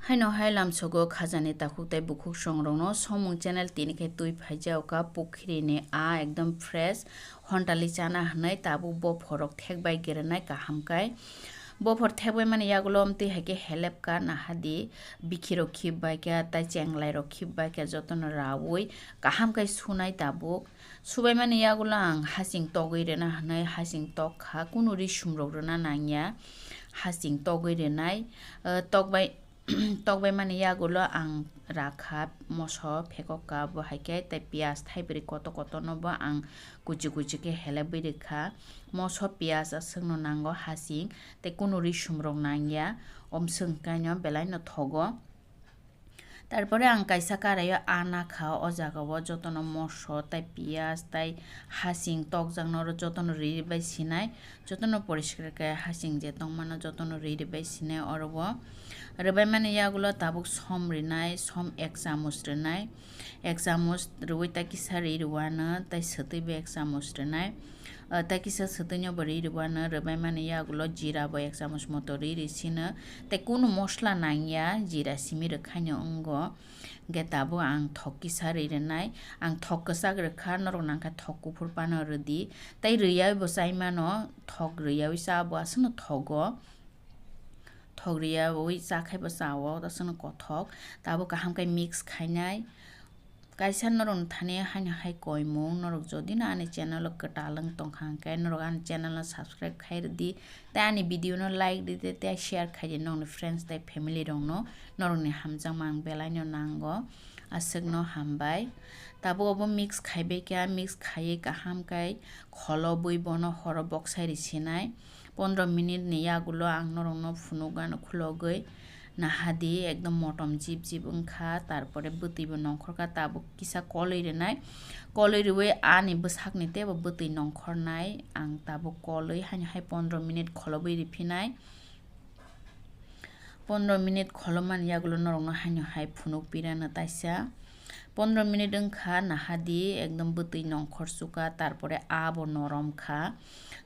Haino hailam sogo khajani takuk tai bukhuk songrongno somung channel tini ke tui phaijao ka pukhri ni a ekdom fresh hontali chana hnai tabu bo phorok thekbai gerenai kahamkai bophor thekbai mane yagulo amti haike helep ka nahadi bikhiro khibbai ka tai chenglai ro khibbai ka jotono rawui kahamkai sunai tabuk subai mane yagulo ang hasing togoi rena hnai hasing tok kha kunu ri sumrok rena nangya hasing togoi renai tokbai tokbai mani yagulo ang rakha moso phekoka bo haike tai pias thaibri koto koto no bo ang kuchi kuchi ke helabai rekha moso pias asungno nango hasing te kuno ri sumrok nangya omsung kanyo belai no thogo তারপরে আং কাইসা কারাইও আনা খাও ও জাগাও যতন মশো তাই পিঁয়াজ তাই হাসিং টক জাংনর যতন রিবাই সিনাই যতন পরিষ্কার গায়ে হাসিং যে তংমানো যতন রিবাই সিনাই অরব রিবাই মানে ইয়াগুলো তাবুক সম রিনাই সম এক চামচ রিনাই এক চামচ রুই তাকিসা রিরুয়ানো তাই সতৈবে এক চামচ Rinnai takisa setunya beri ribana rebai mane yagulo jira bo ek chamus moto risina te kuno mosla nangya jira simi rekhanyo ongo getabo ang thokki sari renai ang thokkasak rekha norok nangka thokku purpana redi tai riya bo saimano thok riya isa bo asno thogo thok riya oi chakhai bo chawo tasno kothok tabo kaham kai mix khainai kaisa norong thane haina hai koimung norok jodi na ani channel katalang tongkhang kai norok ani channel subscribe khai di ta ani video no like di te share khai nong friends tai family rong no norok ni hamjang mang belai no nango asuk no hambai tabo obo mix khaibe kya mix khaiye kaham kai kholo boi bono horo box sai risinai 15 minute ni yagulo ang norok no phunugan khulogoi নাহাদি একদম মটম zip zip ওংখা তারপরে বতিবো নংখরকা তাবো কিসা কলই রেনাই কলই রুয়ে আনি বসাকনি তেবো বতি নংখরনাই আং তাবো কলই হানি high 15 minute খলবই রিফিনাই 15 minute খলমান ইয়াগুলো নরং হানি high ফুনুক পিরানো তাইসা 15 minute ওংখা নাহাদি একদম বতি নংখর সুকা তারপরে আবো নরম খা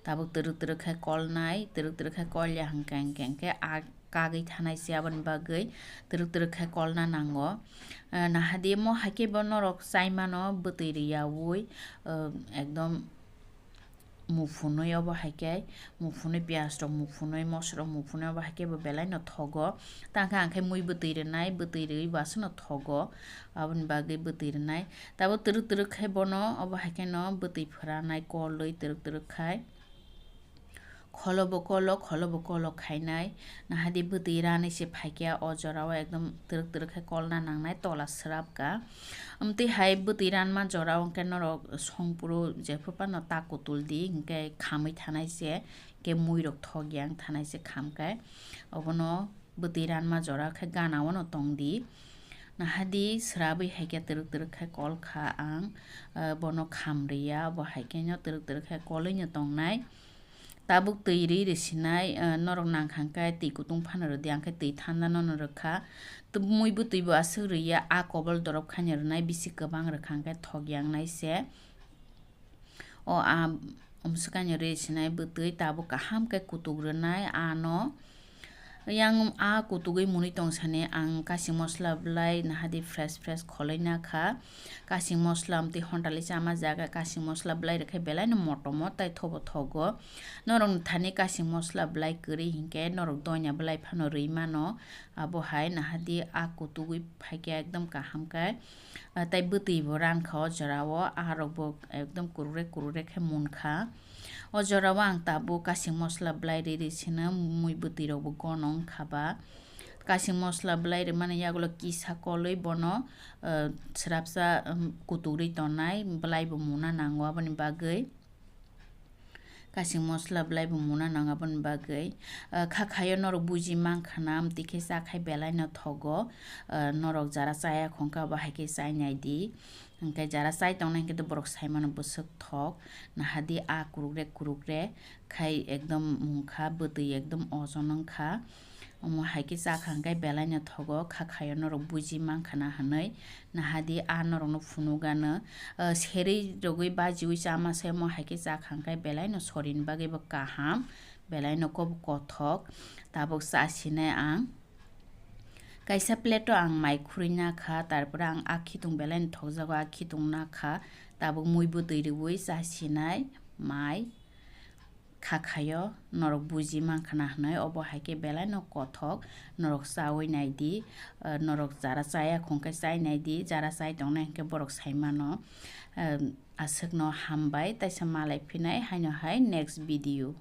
তাবো তরু তরু খাই কল নাই তরু তরু খাই কলয়া হাংকাং ক্যাংকে আগ কাগৈ থানাই সিয়াবন বাগৈ তরুক তরুক খাই কলনা নাঙ্গো নাহাদি মো হাইকে বনরক চাইমানো বতৈরিয়া ওই একদম মুফুনই অব হাইকাই মুফুনই পিয়াজ রক মুফুনই মশলা মুফুনই অব হাইকে বেলাই ন থগ তাকে আংখাই মুই বতৈরেনাই বতৈরি বাস ন থগ আবন বাগৈ বতৈরেনাই তাবো তরুক তরুক খাই বন অব হাইকে ন বতৈ ফরানাই কলই তরুক তরুক খাই খলবো কলো খাইনাই নাহাদি বতি রানি সে ফাইকিয়া অজরাও একদম তরক তরক খাই কলনা নাংনাই তলা স্রাবকা আমতি হাই বতি রানমা জরাও কেন সংপুরো যেফোপা ন তাকুতুল দি হিংকে খাमै থানাইছে কে মুইরক থগিয়াং থানাইছে খামকাই অবনো বতি রানমা জরা খাই গানাও ন তংদি নাহাদি স্রাবই হাইকে তরক তরক খাই কল খা আং বনো খামরিয়া ব হাইকে ন তরক তরক খাই কলই ন তংনাই tabuk tui ri risinai norok nangkhangkai tui kutung phanaro diangkai tui thanda no rokha to muibu tui bo asuk riya a kobol dorop khanya rnai bisi kwbang rokhangkai thogyang nai se o a omsukanyo risinai butui tabuk kaham kai kutuk rnai ano yang a kutugui muni tongsane ang kasing mosla blai nahadi fresh kholai na kha kasing mosla amti hontali chama jaga kasing mosla blai rekhai belai no motomo tai thobo thogo norong thani kasing mosla blai kuri hinke norok donya blai phano reimano abo hai nahadi a kutugui phaike ekdom kaham kai tai butui bo ran kha jarao arok bo ekdom kurure khe mun kha o jorawa ang tabu kasing mosla blai ri sina mui buti robo gonong khaba kasing mosla blai re mane yagulo kisa koloi bono srapsa kuturi tonai blai bo muna nango abani bagai kasing mosla blai bo muna nangabon bagai khakhayo norok buji mangkhana amtike chakhai belai no thogo norok jara chaya khongka bahai chai nai di hingkai jara chai tongnai hingke borok saimano busuk thok nahadi a kurukre khai ekdom mungkha butui ekdom ojon wngkha omo haike chakhangkai belai no thogo khakhayo norok buji mangkhana hanai nahadi a norok no funugano serei rogoi bajiui chama saimo haike chakhangkai belai no sorin bagui bo kaham belai no kothok tabuk chasinai ang kaisa plate ang mai khurina kha tarpore ang akhi tung belai thokjago akhi tung na kha tabuk muibu tui chasinai mai khakhayo norok buji mankhana hnai obo haike belai no kothok norok chawi naidi norok jara chaya khongkhe chai naidi jara chai tongnai hingkhe borok saimano aswkno hambai taisa malai phinai haino hai next video.